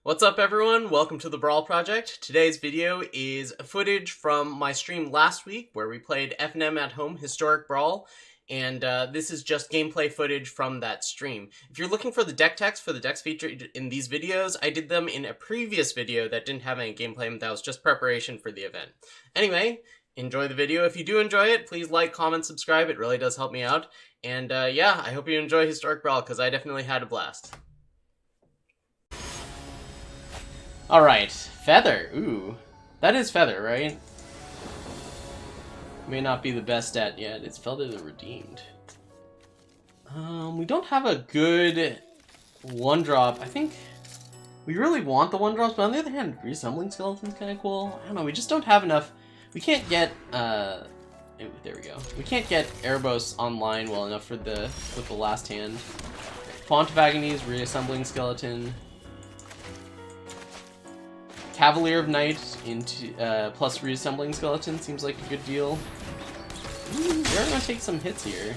What's up everyone? Welcome to the Brawl Project. Today's video is footage from my stream last week where we played F&M at Home Historic Brawl, and this is just gameplay footage from that stream. If you're looking for the deck text for the decks featured in these videos, I did them in a previous video that didn't have any gameplay, and that was just preparation for the event. Anyway, enjoy the video. If you do enjoy it, please like, comment, subscribe. It really does help me out. And yeah, I hope you enjoy Historic Brawl, because I definitely had a blast. Alright, Feather. Ooh. That is Feather, right? May not be the best stat yet. It's Feather the Redeemed. We don't have a good one-drop. I think we really want the one-drops, but on the other hand, Reassembling Skeleton's kind of cool. I don't know, we just don't have enough. We can't get, there we go. We can't get Erebos online well enough for with the last hand. Font of Agony's Reassembling Skeleton. Cavalier of Night into plus Reassembling Skeleton seems like a good deal. Ooh, we're gonna take some hits here.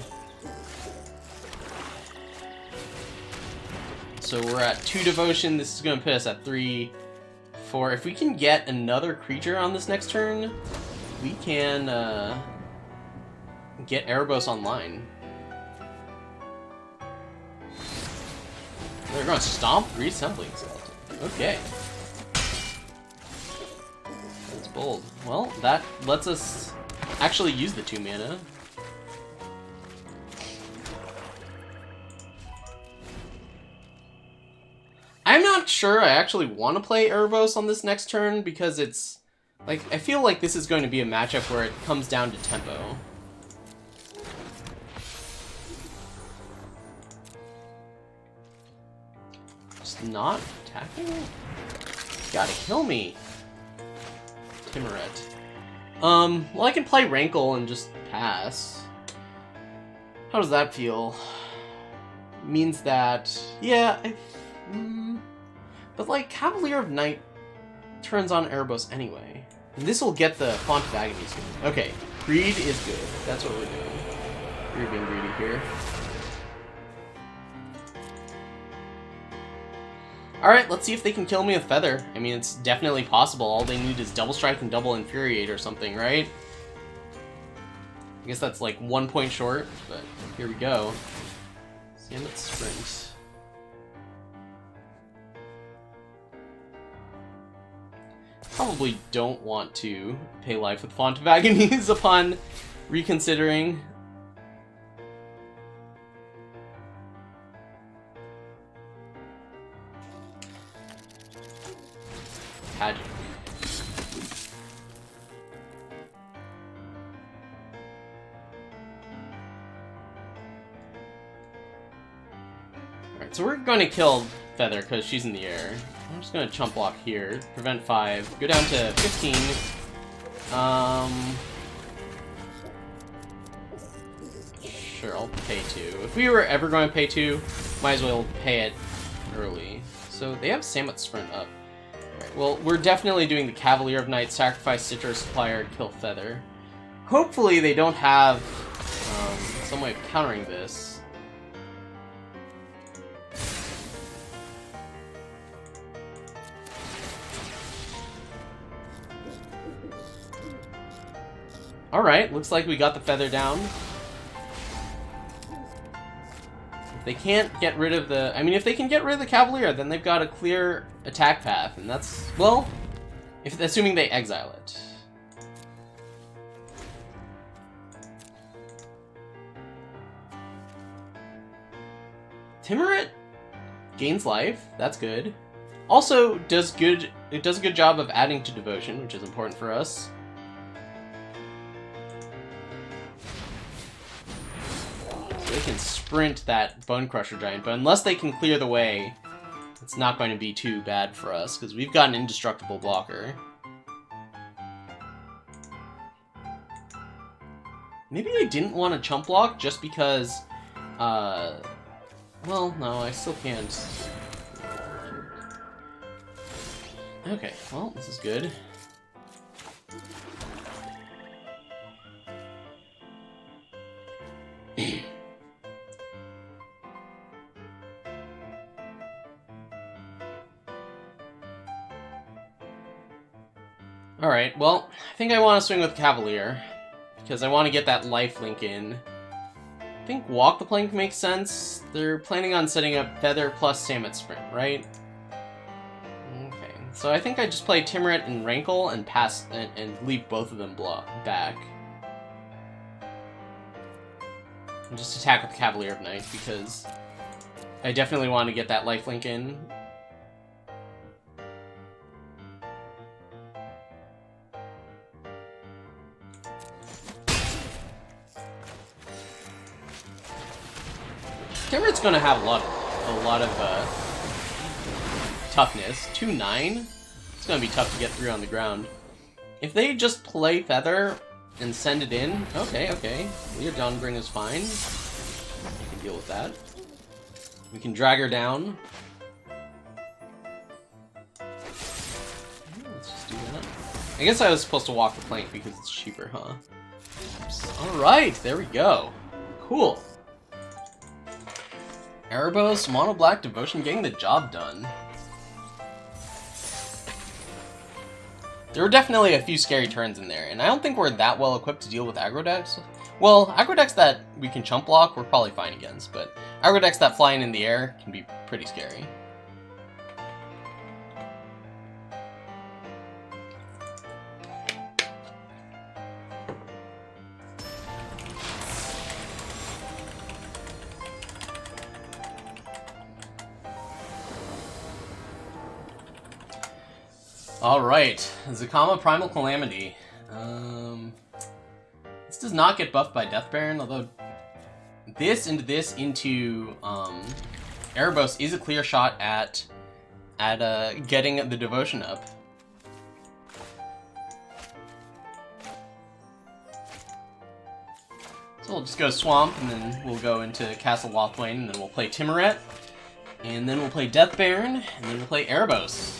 So we're at 2 Devotion. This is gonna put us at 3, 4. If we can get another creature on this next turn, we can get Erebos online. They're gonna stomp Reassembling Skeleton. Okay. Bold. Well, that lets us actually use the 2 mana. I'm not sure I actually want to play Erebos on this next turn because it's like I feel like this is going to be a matchup where it comes down to tempo. Just not attacking? Gotta kill me. Timorette. Well, I can play Rankle and just pass. How does that feel? Means that, yeah, but like Cavalier of Night turns on Erebos anyway. And this will get the Font of Agony soon. Okay, greed is good. That's what we're doing. We're being greedy here. Alright, let's see if they can kill me with Feather. I mean, it's definitely possible. All they need is Double Strike and Double Infuriate or something, right? I guess that's like 1 point short, but here we go. Samet Sprint. Probably don't want to pay life with Font of Agonies upon reconsidering. Pageant. Alright, so we're going to kill Feather because she's in the air. I'm just going to chump block here, prevent 5, go down to 15. Sure, I'll pay 2. If we were ever going to pay 2, might as well pay it early. So they have Samet Sprint up. Well, we're definitely doing the Cavalier of Night, sacrifice Citrus Supplier, kill Feather. Hopefully they don't have some way of countering this. Alright, looks like we got the Feather down. They can't get rid of the... I mean, if they can get rid of the Cavalier, then they've got a clear attack path, and that's... well, assuming they exile it. Timorette gains life. That's good. Also, it does a good job of adding to Devotion, which is important for us. They can sprint that Bone Crusher Giant, but unless they can clear the way, it's not going to be too bad for us, because we've got an indestructible blocker. Maybe I didn't want to chump block just because, well, no, I still can't. Okay, well, this is good. Alright, well, I think I want to swing with Cavalier, because I want to get that lifelink in. I think Walk the Plank makes sense. They're planning on setting up Feather plus Stammet Sprint, right? Okay, so I think I just play Timuret and Rankle and pass and leave both of them back. And just attack with Cavalier of Night, because I definitely want to get that lifelink in. Timuret's gonna have a lot of toughness. 2-9. It's gonna be tough to get through on the ground. If they just play Feather and send it in, okay. Leodonbring is fine. We can deal with that. We can drag her down. Let's just do that. I guess I was supposed to walk the plank because it's cheaper, huh? Alright, there we go. Cool. Erebos, Mono Black Devotion, getting the job done. There were definitely a few scary turns in there, and I don't think we're that well equipped to deal with aggro decks. Well, aggro decks that we can chump block, we're probably fine against, but aggro decks that fly in the air can be pretty scary. Alright, Zakama Primal Calamity. This does not get buffed by Death Baron, although this into Erebos is a clear shot at getting the devotion up. So we'll just go Swamp, and then we'll go into Castle Lothwain, and then we'll play Timuret, and then we'll play Death Baron, and then we'll play Erebos.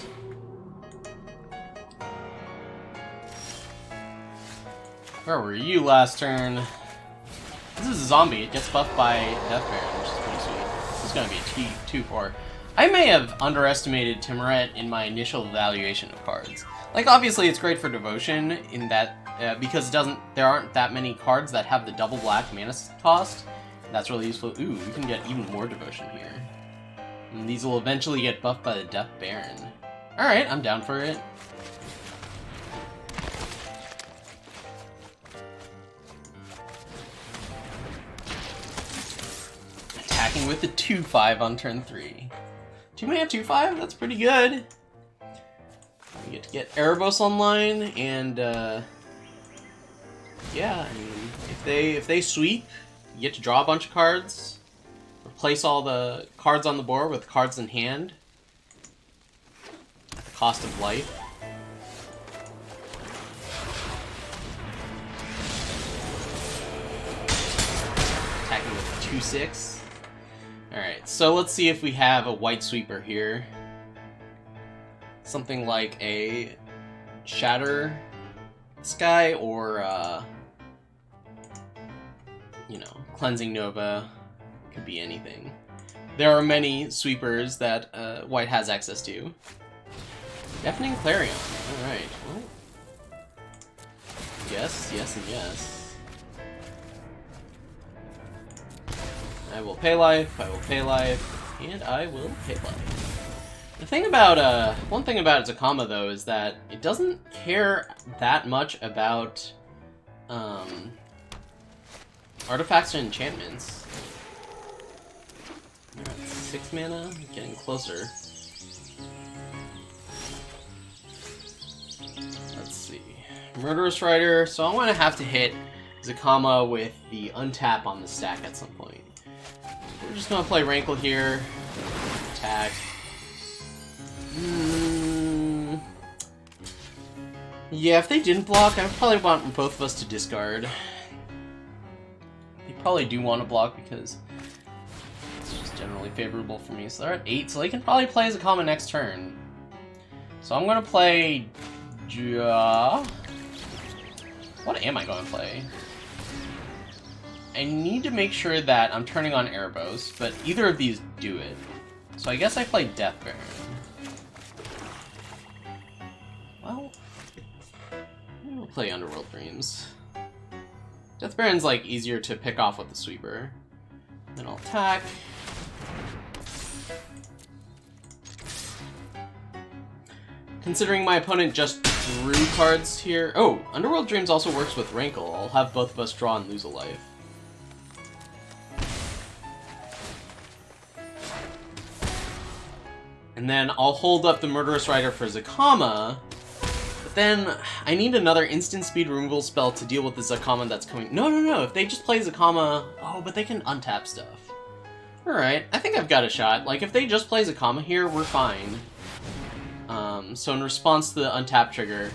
Where were you last turn? This is a zombie. It gets buffed by Death Baron, which is pretty sweet. This is going to be a 2-4. I may have underestimated Timuret in my initial evaluation of cards. Like, obviously, it's great for Devotion in that because there aren't that many cards that have the double black mana cost. That's really useful. Ooh, we can get even more Devotion here. And these will eventually get buffed by the Death Baron. Alright, I'm down for it. Attacking with the 2-5 on turn 3. 2-mana 2-5? That's pretty good. We get to get Erebos online, and yeah, I mean, if they sweep, you get to draw a bunch of cards, replace all the cards on the board with cards in hand at the cost of life. Attacking with 2-6. Alright, so let's see if we have a white sweeper here. Something like a Shatter Sky or, you know, Cleansing Nova. Could be anything. There are many sweepers that white has access to. Deafening Clarion. Alright, well. Yes, yes, and yes. I will pay life, I will pay life, and I will pay life. The thing about, one thing about Zakama, though, is that it doesn't care that much about, artifacts and enchantments. We're at 6 mana, getting closer. Let's see. Murderous Rider, so I'm gonna have to hit Zakama with the untap on the stack at some point. We're just gonna play Rankle here. Attack. Yeah, if they didn't block, I would probably want both of us to discard. They probably do want to block because it's just generally favorable for me. So they're at 8, so they can probably play Zakama next turn. So I'm gonna play what am I going to play? I need to make sure that I'm turning on Erebos, but either of these do it. So I guess I play Death Baron. Well, play Underworld Dreams. Death Baron's like easier to pick off with the sweeper. Then I'll attack. Considering my opponent just drew cards here... Oh, Underworld Dreams also works with Rankle. I'll have both of us draw and lose a life. And then I'll hold up the Murderous Rider for Zakama. But then I need another instant speed removal spell to deal with the Zakama that's coming... No. If they just play Zakama... Oh, but they can untap stuff. Alright, I think I've got a shot. Like, if they just play Zakama here, we're fine. So in response to the untap trigger,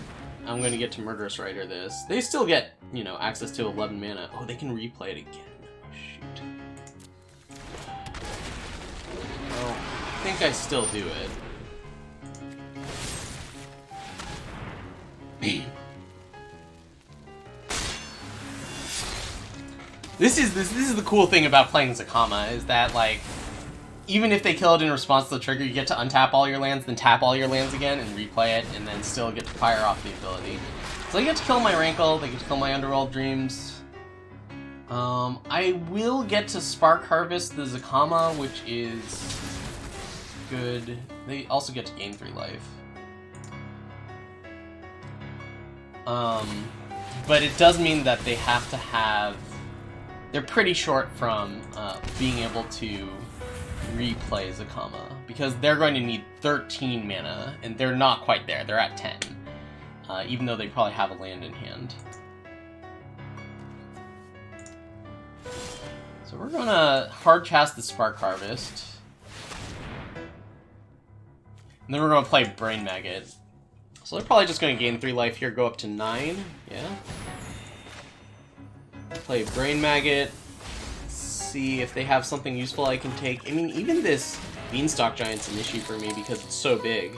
I'm going to get to Murderous Rider this. They still get, you know, access to 11 mana. Oh, they can replay it again. Shoot. Oh, I think I still do it. This is the cool thing about playing Zakama, is that, like, even if they kill it in response to the trigger, you get to untap all your lands, then tap all your lands again, and replay it, and then still get to fire off the ability. So I get to kill my Rankle, they get to kill my Underworld Dreams. I will get to Spark Harvest the Zakama, which is good. They also get to gain 3 life. But it does mean that they have to have... They're pretty short from being able to replay Zakama, because they're going to need 13 mana, and they're not quite there. They're at 10, even though they probably have a land in hand. So we're gonna hard cast the Spark Harvest, and then we're gonna play Brain Maggot. So they're probably just gonna gain 3 life here, go up to 9. Yeah. Play Brain Maggot. See if they have something useful I can take. I mean, even this Beanstalk Giant's an issue for me because it's so big.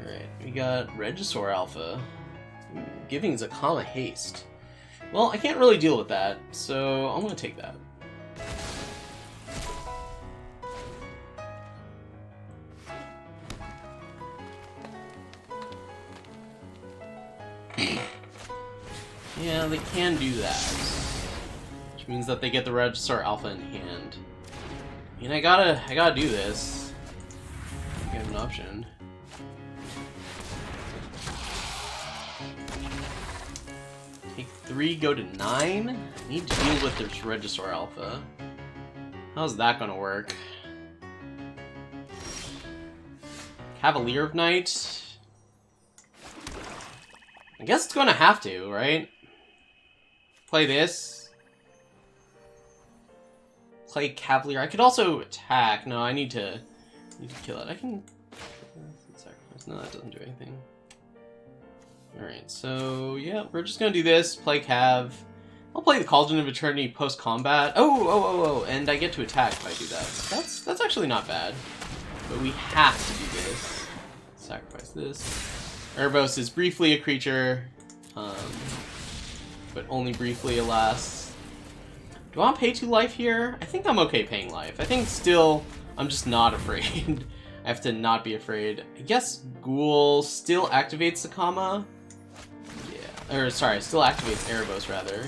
Alright, we got Regisaur Alpha. Ooh, giving Zakama haste. Well, I can't really deal with that, so I'm gonna take that. Yeah, they can do that. Which means that they get the Regisaur Alpha in hand. I mean, I gotta do this. I have an option. Take 3, go to 9? Need to deal with this Regisaur Alpha. How's that gonna work? Cavalier of Night? I guess it's gonna have to, right? Play this. Play Cavalier. I could also attack. No, I need to kill it. I can sacrifice. No, that doesn't do anything. Alright, so yeah, we're just gonna do this. Play Cav. I'll play the Cauldron of Eternity post-combat. Oh, and I get to attack if I do that. That's actually not bad. But we have to do this. Sacrifice this. Erebos is briefly a creature, but only briefly, alas. Do I want to pay 2 life here? I think I'm okay paying life. I think still, I'm just not afraid. I have to not be afraid. I guess Ghoul still activates Zakama. Yeah, or sorry, still activates Erebos rather,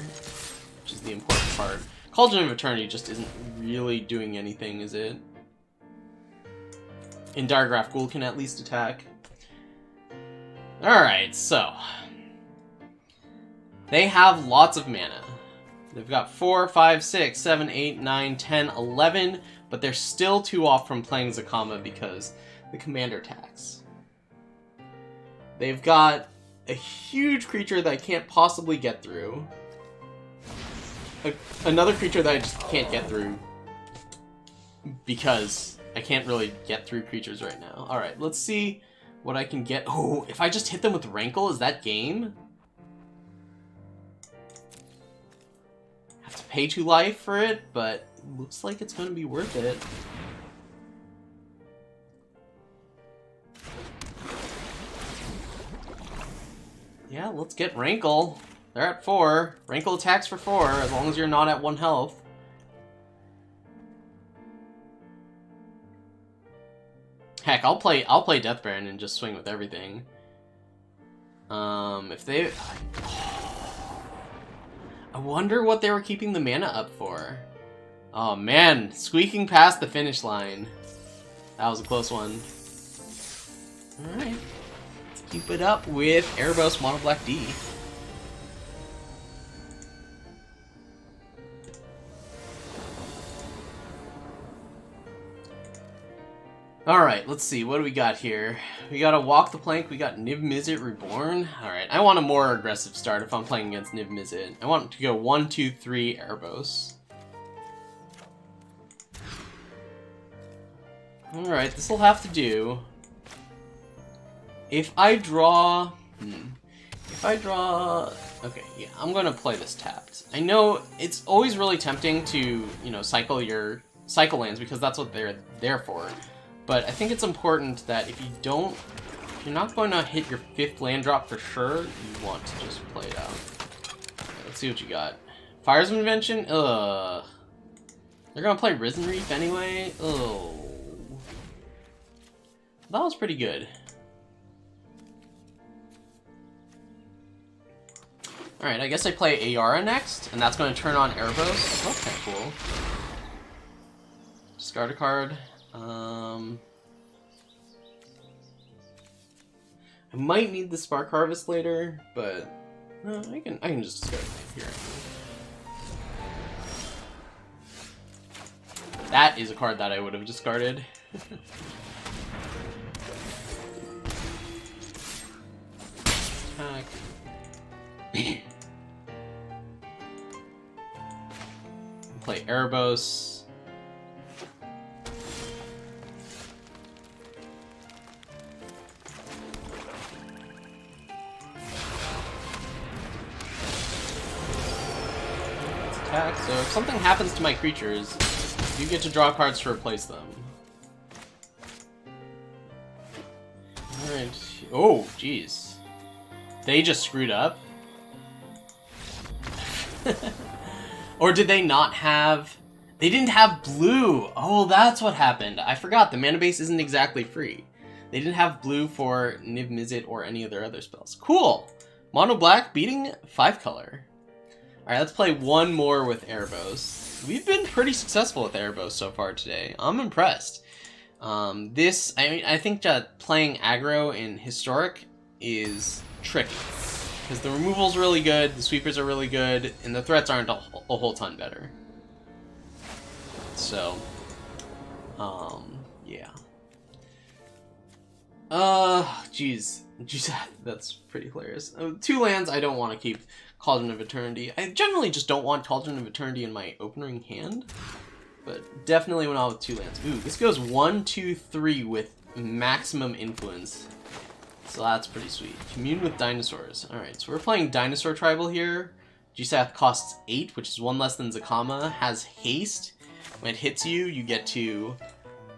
which is the important part. Cauldron of Eternity just isn't really doing anything, is it? In Diregraph, Ghoul can at least attack. Alright, so they have lots of mana. They've got 4, 5, 6, 7, 8, 9, 10, 11, but they're still 2 off from playing Zakama because the commander tax. They've got a huge creature that I can't possibly get through. Another creature that I just can't get through because I can't really get through creatures right now. Alright, let's see what I can get. Oh, if I just hit them with Rankle, is that game? Have to pay 2 life for it, but it looks like it's going to be worth it. Yeah, let's get Rankle. They're at 4. Rankle attacks for 4, as long as you're not at 1 health. Heck, I'll play Death Baron and just swing with everything. If they... I wonder what they were keeping the mana up for. Oh man, squeaking past the finish line. That was a close one. Alright. Let's keep it up with Erebos Mono Black D. Alright, let's see. What do we got here? We got a Walk the Plank. We got Niv Mizzet Reborn. Alright, I want a more aggressive start if I'm playing against Niv Mizzet. I want to go 1, 2, 3 Erebos. Alright, this will have to do. If I draw... Okay, yeah, I'm gonna play this tapped. I know it's always really tempting to, you know, cycle your cycle lands because that's what they're there for. But I think it's important that if you're not going to hit your 5th land drop for sure, you want to just play it out. Okay, let's see what you got. Fires of Invention? Ugh. They're gonna play Risen Reef anyway? Oh. That was pretty good. Alright, I guess I play Ayara next, and that's going to turn on Erebos. Okay, cool. Discard a card. I might need the Spark Harvest later, but I can just discard it here. That is a card that I would have discarded. Attack. Play Erebos. Attack. So if something happens to my creatures, you get to draw cards to replace them. Alright. Oh, jeez. They just screwed up? Or did they not have... They didn't have blue! Oh, that's what happened. I forgot, the mana base isn't exactly free. They didn't have blue for Niv Mizzet or any of their other spells. Cool! Mono black beating 5-color. Alright, let's play one more with Erebos. We've been pretty successful with Erebos so far today. I'm impressed. I think that playing aggro in Historic is tricky. Because the removal's really good, the sweepers are really good, and the threats aren't a whole ton better. So, yeah. Jeez, that's pretty hilarious. 2 lands I don't want to keep Cauldron of Eternity. I generally just don't want Cauldron of Eternity in my opening hand, but definitely when I'm with 2 lands. Ooh, this goes 1, 2, 3 with maximum influence. So that's pretty sweet. Commune with Dinosaurs. Alright, so we're playing Dinosaur Tribal here. G-Sath costs 8, which is 1 less than Zakama. Has haste. When it hits you, you get to...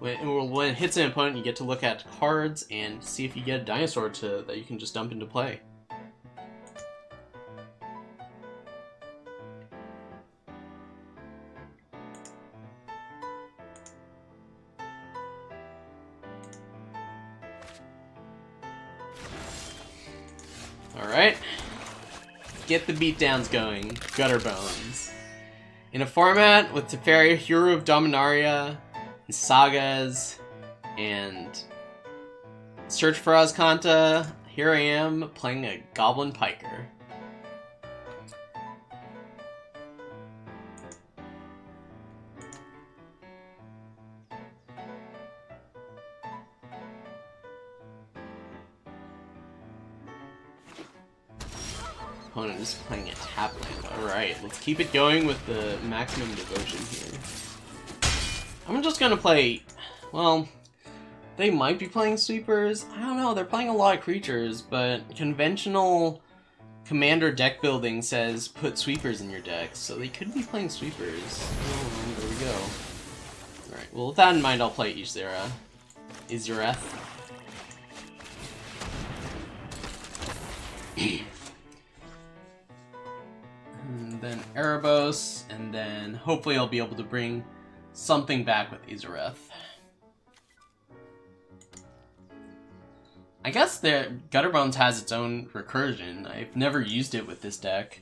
When it hits an opponent, you get to look at cards and see if you get a dinosaur that you can just dump into play. Alright. Get the beatdowns going. Gutter Bones. In a format with Teferi, Hero of Dominaria, and Sagas, and Search for Azcanta, here I am playing a Goblin Piker. Opponent is playing a tap land. Alright, let's keep it going with the maximum devotion here. I'm just gonna play... Well, they might be playing sweepers. I don't know, they're playing a lot of creatures, but conventional commander deck building says put sweepers in your deck, so they could be playing sweepers. Oh, there we go. Alright, well with that in mind, I'll play Izureth. And then Erebos, and then hopefully I'll be able to bring something back with Izureth. I guess the Gutterbones has its own recursion. I've never used it with this deck.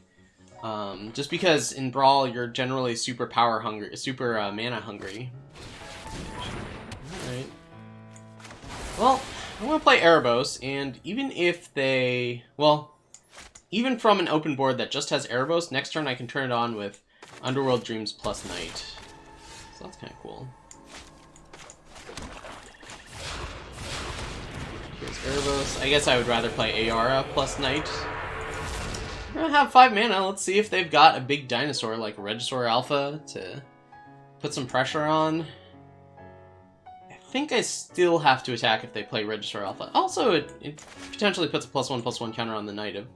Just because in Brawl you're generally super mana hungry. Alright. Well, I'm gonna play Erebos, and even if they... Well, even from an open board that just has Erebos, next turn I can turn it on with Underworld Dreams plus Night. So that's kind of cool. Here's Erebos. I guess I would rather play Ayara plus Night. We're gonna have 5 mana. Let's see if they've got a big dinosaur like Regisaur Alpha to put some pressure on. I think I still have to attack if they play Regisaur Alpha. Also, it potentially puts a +1/+1 counter on the Knight of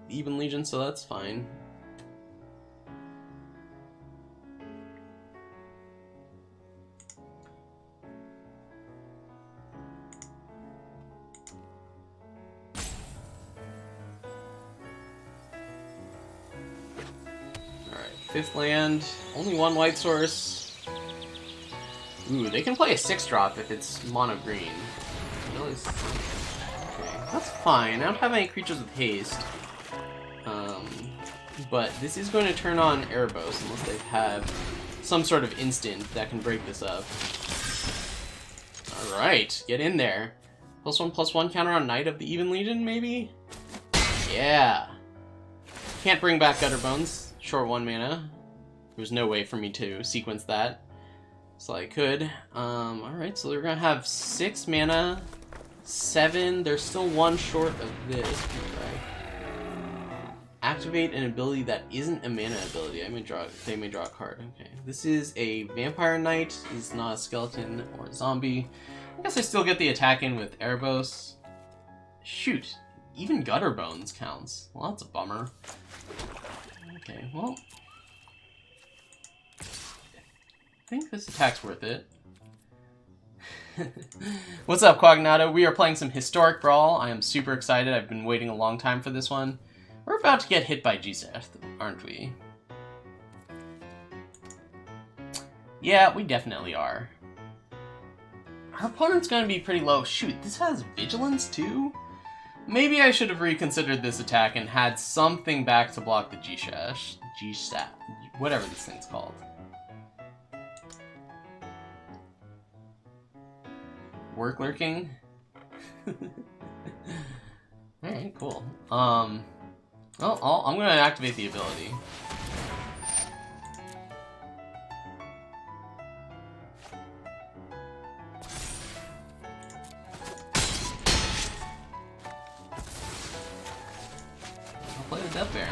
the Even Legion, so that's fine. Fifth land, only one white source. Ooh, they can play a 6-drop if it's mono green. Really? Okay, that's fine. I don't have any creatures with haste. But this is going to turn on Erebos unless they have some sort of instant that can break this up. Alright, get in there. +1/+1 counter on Knight of the Even Legion, maybe? Yeah. Can't bring back Gutterbones. Short 1 mana. There's no way for me to sequence that. So I could. Alright, so they're gonna have 6 mana. 7. They're still 1 short of this. Right. Activate an ability that isn't a mana ability. They may draw a card. Okay. This is a Vampire Knight. He's not a skeleton or a zombie. I guess I still get the attack in with Erebos. Shoot. Even Gutterbones counts. Well, that's a bummer. Okay, well, I think this attack's worth it. What's up, Quagnato? We are playing some Historic Brawl. I am super excited. I've been waiting a long time for this one. We're about to get hit by GSeth, aren't we? Yeah, we definitely are. Our opponent's going to be pretty low. Shoot, this has Vigilance too? Maybe I should have reconsidered this attack and had something back to block the G-Shat, whatever this thing's called. Work lurking? Alright, cool. Well, I'm gonna activate the ability. Death Baron.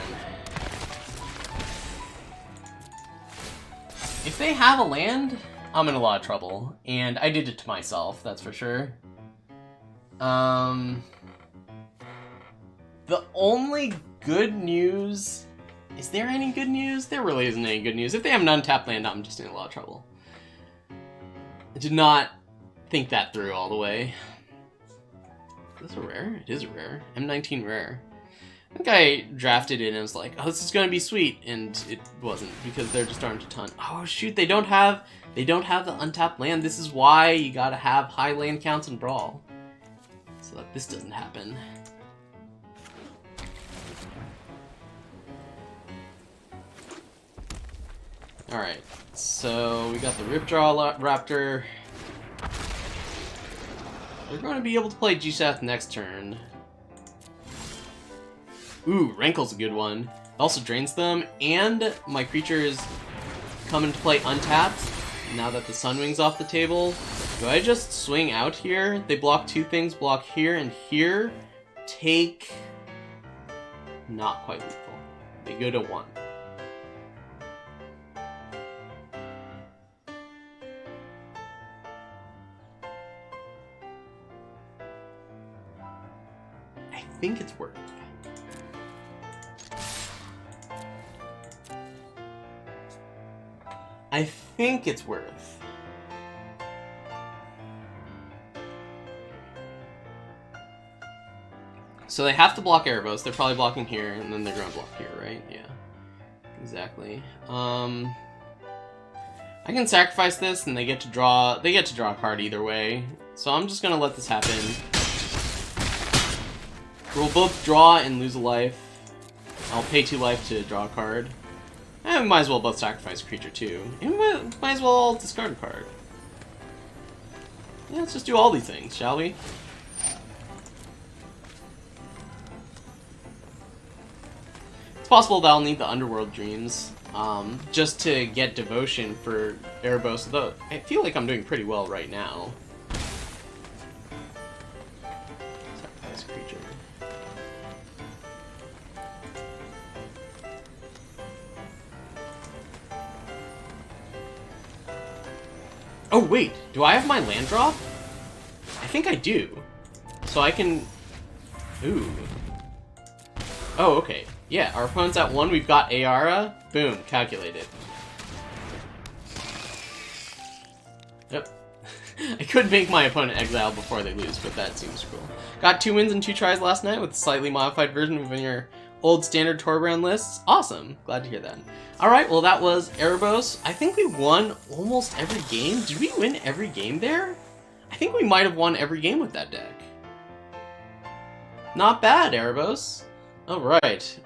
If they have a land, I'm in a lot of trouble, and I did it to myself, that's for sure. The only good news... Is there any good news? There really isn't any good news. If they have an untapped land, I'm just in a lot of trouble. I did not think that through all the way. Is this a rare? It is a rare. M19 rare. I think I drafted it and I was like, oh, this is gonna be sweet, and it wasn't, because there just aren't a ton. Oh shoot, they don't have the untapped land. This is why you gotta have high land counts in Brawl, so that this doesn't happen. Alright, so we got the Ripjaw Raptor. They're going to be able to play GSeth next turn. Ooh, Rankle's a good one. It also drains them, and my creatures come into play untapped now that the Sunwing's off the table. Do I just swing out here? They block 2 things, block here and here. Take... not quite lethal. They go to 1. I think it's worth it. I think it's worth. So they have to block Erebos. They're probably blocking here, and then they're gonna block here, right? Yeah, exactly. I can sacrifice this, and they get to draw. They get to draw a card either way. So I'm just gonna let this happen. We'll both draw and lose a life. I'll pay 2 life to draw a card. And we might as well both sacrifice a creature too. And we might as well discard a card. Yeah, let's just do all these things, shall we? It's possible that I'll need the Underworld Dreams just to get devotion for Erebos, though I feel like I'm doing pretty well right now. Sacrifice creature. Oh wait, do I have my land drop? I think I do. So I can... Ooh. Oh, okay. Yeah, our opponent's at 1, we've got Ayara. Boom, calculated. Yep. I could make my opponent exile before they lose, but that seems cool. Got 2 wins and 2 tries last night with a slightly modified version of your old standard Torbrand lists. Awesome. Glad to hear that. Alright, well that was Erebos. I think we won almost every game. Did we win every game there? I think we might have won every game with that deck. Not bad, Erebos. Alright.